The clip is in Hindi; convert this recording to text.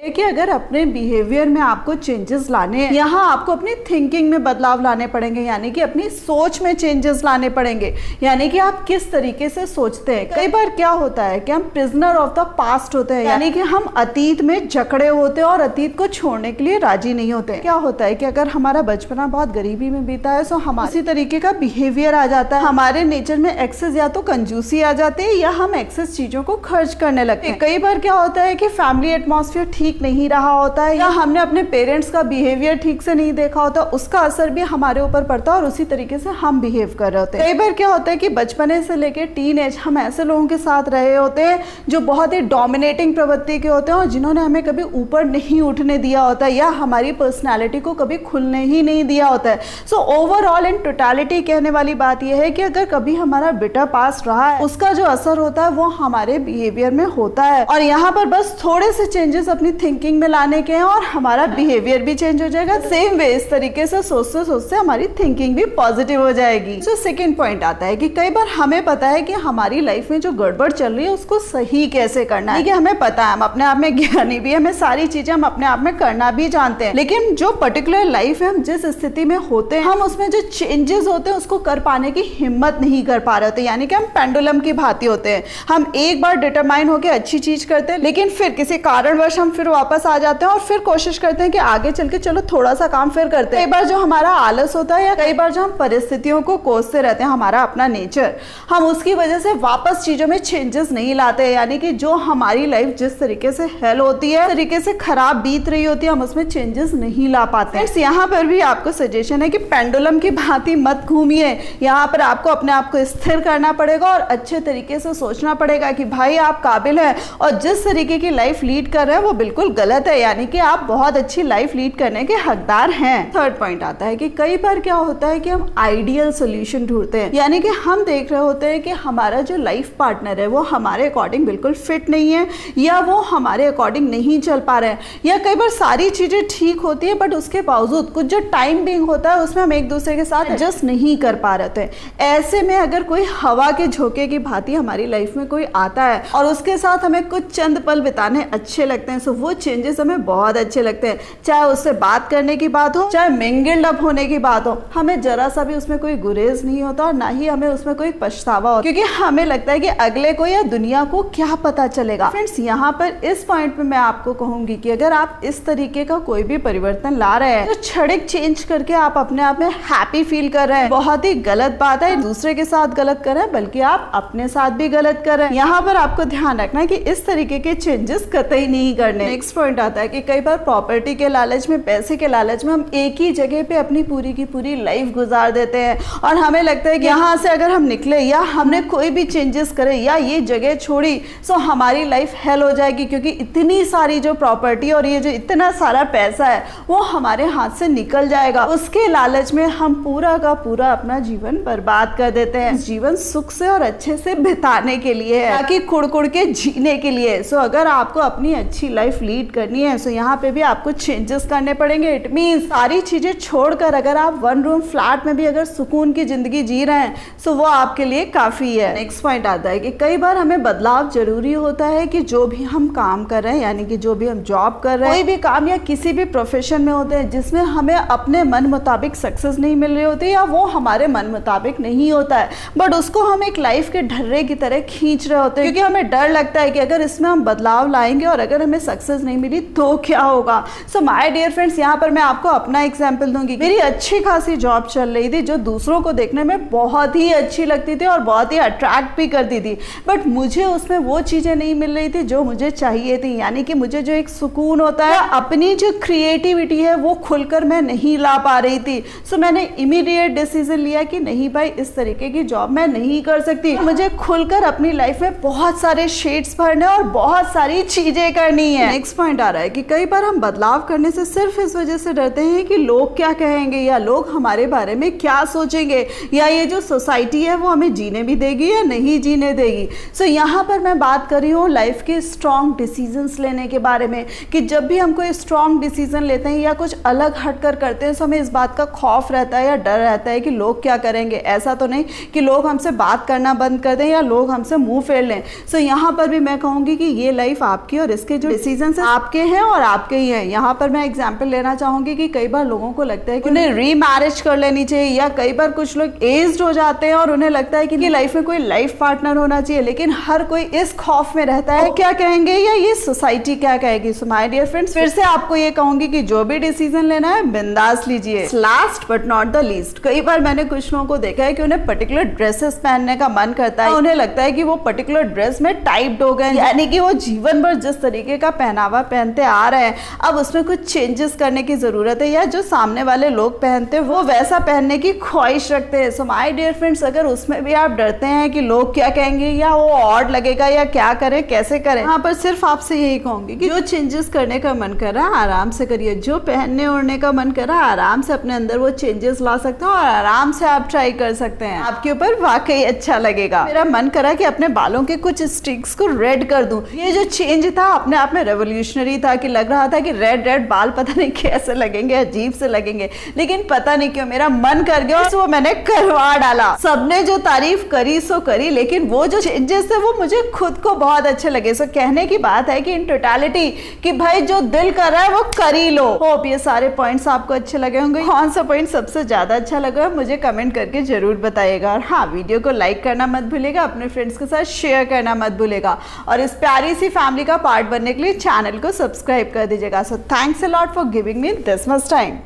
कि अगर अपने बिहेवियर में आपको चेंजेस लाने हैं, यहाँ आपको अपनी थिंकिंग में बदलाव लाने पड़ेंगे, यानी कि अपनी सोच में चेंजेस लाने पड़ेंगे, यानी कि आप किस तरीके से सोचते हैं। कई बार क्या होता है कि हम प्रिजनर ऑफ द पास्ट होते हैं, यानी कि हम अतीत में जकड़े होते हैं और अतीत को छोड़ने के लिए राजी नहीं होते। क्या होता है कि अगर हमारा बचपना बहुत गरीबी में बीता है तो हमारे इसी तरीके का बिहेवियर आ जाता है, हमारे नेचर में एक्सेस या तो कंजूसी आ जाती है या हम एक्सेस चीजों को खर्च करने लगते हैं। कई बार क्या होता है कि फैमिली एटमॉस्फेयर ठीक नहीं रहा होता है या हमने अपने पेरेंट्स का बिहेवियर ठीक से नहीं देखा होता, उसका असर भी हमारे ऊपर पड़ता है और उसी तरीके से हम बिहेव कर रहे होते हैं। कई बार क्या होता है कि बचपने से लेकर टीन एज हम ऐसे लोगों के साथ रहे होते हैं जो बहुत ही डोमिनेटिंग प्रवृत्ति के होते हैं और जिन्होंने हमें कभी ऊपर नहीं उठने दिया होता है या हमारी पर्सनैलिटी को कभी खुलने ही नहीं दिया होता है। सो ओवरऑल इन टोटलिटी कहने वाली बात यह है कि अगर कभी हमारा बिटर पास्ट रहा है, उसका जो असर होता है वो हमारे बिहेवियर में होता है और यहाँ पर बस थोड़े से चेंजेस अपनी थिंकिंग में लाने के हैं और हमारा बिहेवियर भी चेंज हो जाएगा। सेम वे इस तरीके से सोचते सोचते हमारी थिंकिंग भी पॉजिटिव हो जाएगी। सो सेकंड पॉइंट आता है कि कई बार हमें पता है कि हमारी लाइफ में जो गड़बड़ चल रही है उसको सही कैसे करना है। कि हमें पता है, हम अपने आप में ज्ञानी भी, हमें सारी चीजें हम अपने आप में करना भी जानते हैं, लेकिन जो पर्टिकुलर लाइफ है हम जिस स्थिति में होते हैं, हम उसमें जो चेंजेस होते हैं उसको कर पाने की हिम्मत नहीं कर पा रहे होते, यानी कि हम पेंडुलम की भांति होते हैं। हम एक बार डिटरमाइन होकर अच्छी चीज करते हैं, लेकिन फिर किसी कारणवश हम फिर वापस आ जाते हैं और फिर कोशिश करते हैं कि आगे चल के चलो थोड़ा सा काम फिर करते हैं। कई बार जो हमारा आलस होता है या कई बार जो हम परिस्थितियों को कोसते रहते हैं, हमारा अपना नेचर, हम उसकी वजह से वापस चीजों में चेंजेस नहीं लाते, यानी कि जो हमारी लाइफ जिस तरीके से हेल होती है, तरीके से खराब बीत रही होती है, हम उसमें चेंजेस नहीं ला पाते। यहाँ पर भी आपको सजेशन है कि पेंडुलम की भांति मत घूमिए। यहाँ पर आपको अपने आप को स्थिर करना पड़ेगा और अच्छे तरीके से सोचना पड़ेगा कि भाई आप काबिल है और जिस तरीके की लाइफ लीड कर रहे हैं वो बिल्कुल गलत है, यानी कि आप बहुत अच्छी लाइफ लीड करने के हकदार हैं। थर्ड पॉइंट आता है कि कई बार क्या होता है कि हम आइडियल सोल्यूशन ढूंढते हैं, यानी कि हम देख रहे होते हैं कि हमारा जो लाइफ पार्टनर है वो हमारे अकॉर्डिंग बिल्कुल फिट नहीं है या वो हमारे अकॉर्डिंग नहीं चल पा रहे हैं, या कई बार सारी चीजें ठीक होती है बट उसके बावजूद कुछ जो टाइम बिंग होता है उसमें हम एक दूसरे के साथ एडजस्ट नहीं कर पा रहे थे। ऐसे में अगर कोई हवा के झोंके की भांति हमारी लाइफ में कोई आता है और उसके साथ हमें कुछ चंद पल बिताने अच्छे लगते हैं, सो वो चेंजेस हमें बहुत अच्छे लगते हैं। चाहे उससे बात करने की बात हो, चाहे मिंगल्ड अप होने की बात हो, हमें जरा सा भी उसमें कोई गुरेज नहीं होता और ना ही हमें उसमें कोई पछतावा होता, क्योंकि हमें लगता है कि अगले को या दुनिया को क्या पता चलेगा। फ्रेंड्स, यहाँ पर इस पॉइंट पे मैं आपको कहूंगी कि अगर आप इस तरीके का कोई भी परिवर्तन ला रहे हैं, तो क्षणिक चेंज करके आप अपने आप में हैप्पी फील कर रहे हैं, बहुत ही गलत बात है। दूसरे के साथ गलत कर रहे हैं बल्कि आप अपने साथ भी गलत कर रहे हैं। यहाँ पर आपको ध्यान रखना है कि इस तरीके के चेंजेस कतई नहीं करने। नेक्स्ट पॉइंट आता है कि कई बार प्रॉपर्टी के लालच में, पैसे के लालच में हम एक ही जगह पे अपनी पूरी की पूरी लाइफ गुजार देते हैं और हमें लगता है कि यहाँ से अगर हम निकले या हमने कोई भी चेंजेस करे या ये जगह छोड़ी तो हमारी लाइफ हेल हो जाएगी, क्योंकि इतनी सारी जो प्रॉपर्टी और ये जो इतना सारा पैसा है वो हमारे हाथ से निकल जाएगा। उसके लालच में हम पूरा का पूरा अपना जीवन बर्बाद कर देते हैं। जीवन सुख से और अच्छे से बिताने के लिए है, ताकि कुड़ के जीने के लिए। सो अगर आपको अपनी अच्छी लाइफ लीड करनी है, सो यहाँ पे भी आपको चेंजेस करने पड़ेंगे। इट मींस सारी चीजें छोड़कर अगर आप वन रूम फ्लैट में भी अगर सुकून की जिंदगी जी रहे हैं, सो वो आपके लिए काफी है। नेक्स्ट पॉइंट आता है कि कई बार हमें बदलाव जरूरी होता है कि जो भी हम काम कर रहे हैं, यानी कि जो भी हम जॉब कर रहे हैं, कोई भी काम या किसी भी प्रोफेशन में होते हैं जिसमें हमें अपने मन मुताबिक सक्सेस नहीं मिल रही होती या वो हमारे मन मुताबिक नहीं होता है, बट उसको हम एक लाइफ के ढर्रे की तरह खींच रहे होते हैं, क्योंकि हमें डर लगता है कि अगर इसमें हम बदलाव लाएंगे और अगर हमें सक्सेस नहीं मिली तो क्या होगा। सो माय डियर फ्रेंड्स, यहाँ पर मैं आपको अपना एग्जांपल दूंगी। मेरी अच्छी खासी जॉब चल रही थी जो दूसरों को देखने में बहुत ही अच्छी लगती थी और बहुत ही अट्रैक्ट भी करती थी, बट मुझे उसमें वो चीजें नहीं मिल रही थी जो मुझे चाहिए थी, यानी कि मुझे जो एक सुकून होता है, अपनी जो क्रिएटिविटी है वो खुलकर मैं नहीं ला पा रही थी। सो मैंने इमीडिएट डिसीजन लिया कि नहीं भाई, इस तरीके की जॉब मैं नहीं कर सकती, मुझे खुलकर अपनी लाइफ में बहुत सारे शेड्स भरने और बहुत सारी चीजें करनी है। नेक्स्ट पॉइंट आ रहा है कि कई बार हम बदलाव करने से सिर्फ इस वजह से डरते हैं कि लोग क्या कहेंगे या लोग हमारे बारे में क्या सोचेंगे, या ये जो सोसाइटी है वो हमें जीने भी देगी या नहीं जीने देगी। सो यहाँ पर मैं बात कर रही हूँ लाइफ के स्ट्रॉन्ग डिसीजंस लेने के बारे में, कि जब भी हम कोई स्ट्रॉन्ग डिसीजन लेते हैं या कुछ अलग हटकर करते हैं तो हमें इस बात का खौफ रहता है या डर रहता है कि लोग क्या करेंगे। ऐसा तो नहीं कि लोग हमसे बात करना बंद कर दें या लोग हमसे मुंह फेर लें। सो यहाँ पर भी मैं कहूँगी कि ये लाइफ आपकी और इसके जो डिसीजन प्रेफरेंसेस आपके हैं और आपके ही हैं। यहाँ पर मैं एग्जांपल लेना चाहूंगी कि कई बार लोगों को लगता है कि उन्हें रीमैरिज कर लेनी चाहिए, या कई बार कुछ लोग एज्ड हो जाते हैं और उन्हें लगता है कि लाइफ में कोई लाइफ पार्टनर होना चाहिए, लेकिन हर कोई इस खौफ में रहता है क्या कहेंगे या ये सोसाइटी क्या कहेगी। सो माय डियर फ्रेंड्स, फिर से आपको ये कहूंगी कि जो भी डिसीजन लेना है बिंदास लीजिए। Last but not the least, कई बार मैंने कुछ लोगों को देखा है कि उन्हें पर्टिकुलर ड्रेसेस पहनने का मन करता है, उन्हें लगता है कि वो पर्टिकुलर ड्रेस में टाइप्ड हो गए, यानी कि वो जीवन भर जिस तरीके का पहनावा पहनते आ रहे हैं अब उसमें कुछ चेंजेस करने की जरूरत है, या जो सामने वाले लोग पहनते हैं वो वैसा पहनने की ख्वाहिश रखते हैं। सो माय डियर फ्रेंड्स, अगर उसमें भी आप डरते हैं कि लोग क्या कहेंगे या वो ऑड लगेगा या क्या करें कैसे करें, यहाँ पर सिर्फ आपसे यही कहूंगी कि जो चेंजेस करने का मन कर रहा है आराम से करिए, जो पहनने ओढ़ने का मन कर रहा है आराम से अपने अंदर वो चेंजेस ला सकते हो और आराम से आप ट्राई कर सकते हैं, आपके ऊपर वाकई अच्छा लगेगा। मेरा मन करा कि अपने बालों के कुछ स्ट्रिक्स को रेड कर दूं। ये जो चेंज था अपने आप में रेवोल्यूशनरी था कि लग रहा था कि रेड रेड बाल पता नहीं कैसे लगेंगे, अजीब से लगेंगे, लेकिन पता नहीं क्यों मेरा मन कर गया और वो मैंने करवा डाला। सबने जो तारीफ करी सो करी, लेकिन वो जो चेंजेस थे वो मुझे खुद को बहुत अच्छे लगे। सो कहने की बात है कि इन टोटलिटी कि भाई जो दिल कर रहा है वो कर ही लो। होप ये सारे पॉइंट्स आपको अच्छे लगे होंगे। कौन सा पॉइंट सबसे ज्यादा अच्छा लगा मुझे कमेंट करके जरूर बताइएगा, और हाँ वीडियो को लाइक करना मत भूलिएगा, अपने फ्रेंड्स के साथ शेयर करना मत भूलिएगा, और इस प्यारी सी फैमिली का पार्ट बनने के लिए चैनल को सब्सक्राइब कर दीजिएगा। So thanks a lot for giving me this much time.